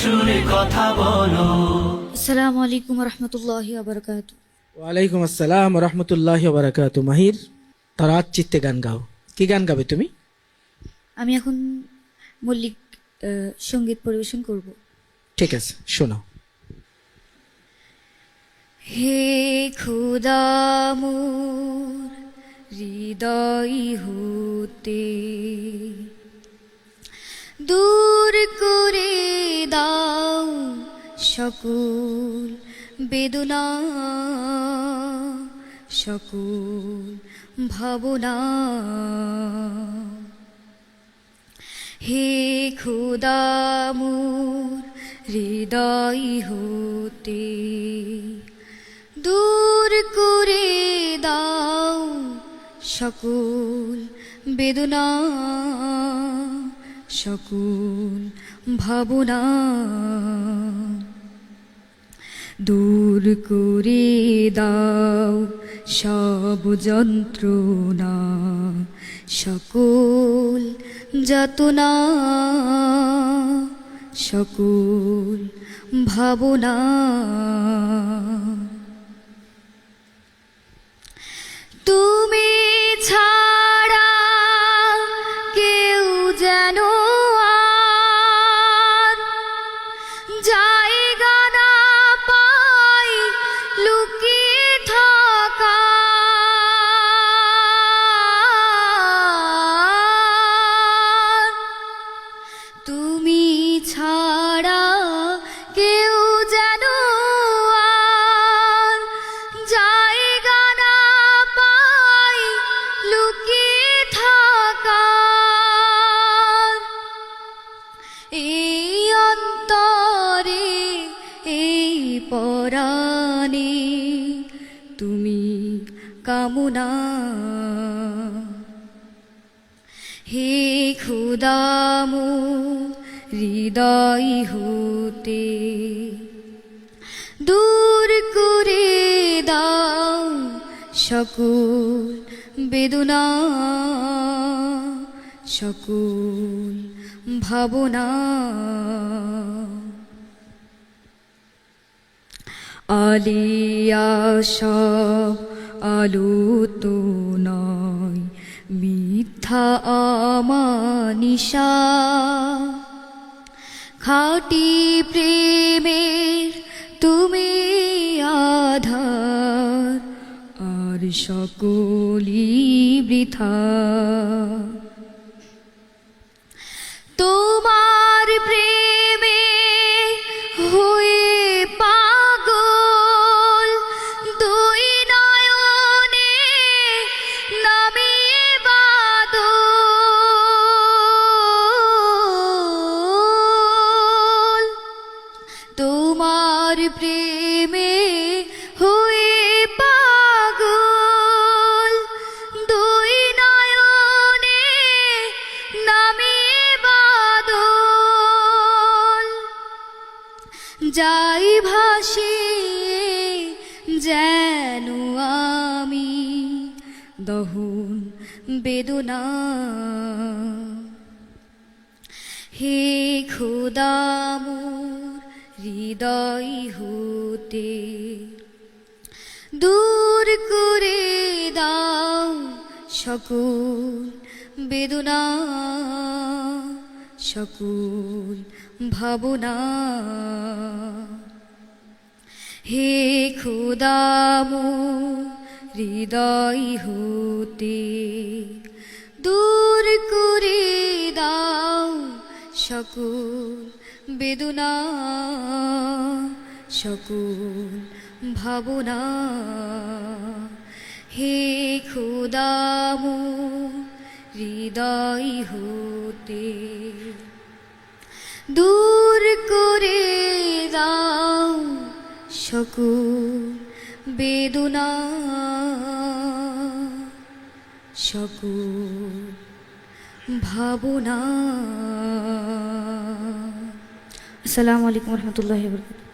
সুরে কথা বলো। আসসালামু আলাইকুম রহমতুল্লাহি ওয়া বারাকাতুহু। ওয়ালাইকুম আসসালাম রহমতুল্লাহি ওয়া বারাকাতুহু। মাহির, তারাত চিত্তে গান গাও। কি গান গাবে তুমি? আমি এখন মল্লিক সঙ্গীত পরিবেশন করব। ঠিক আছে, শোনো। হে খোদা মোর হৃদয় হতে দূর করে দাও সকল বেদনা, সকল ভাবনা। হে খোদা মোর হৃদয় হতে দূর করে দাও সকল বেদনা, সকল ভাবনা। দূর করে দাও সব যন্ত্রণা, সকল যাতনা, সকল ভাবনা। তুমি ছাড়া কেউ যেন আর জায়গা না পাই লুকিয়ে থাকা। তুমি ছাড়া কেউ যেন আর জায়গা না পাই লুকিয়ে থাকা। এই অন্তরে এই পরাণে তুমি কামনা। হে খোদা মোর হৃদয় হতে দূর করে দাও সকল বেদনা, সকল ভাবনা। আলিয়া সব আলো তো নয়, মিথ্যা আমানিশা। খাঁটি প্রেমের তুমি আধার, আর সকলই বৃথা। তোমার প্রেমে হয়ে পাগল দুই নয়নে নামে বাদল। তোমার প্রেমে হয়ে পাগল দুই নয়নে নামে বাদল। যাই ভাসিয়ে যেন আমি দহন বেদনা। হে খোদা মোর হৃদয় হতে দূর করে দাও সকল বেদনা, সকল ভাবনা। হে খোদা মোর হৃদয় হতে দূর করে দাও সকল বেদনা, সকল ভাবনা। হে খোদা মোর হৃদয় হতে দূর করে দাও সকল বেদনা, সকল ভাবনা। আসসালামু আলাইকুম রহমতুল্লাহি ওয়া বারাকাতুহু।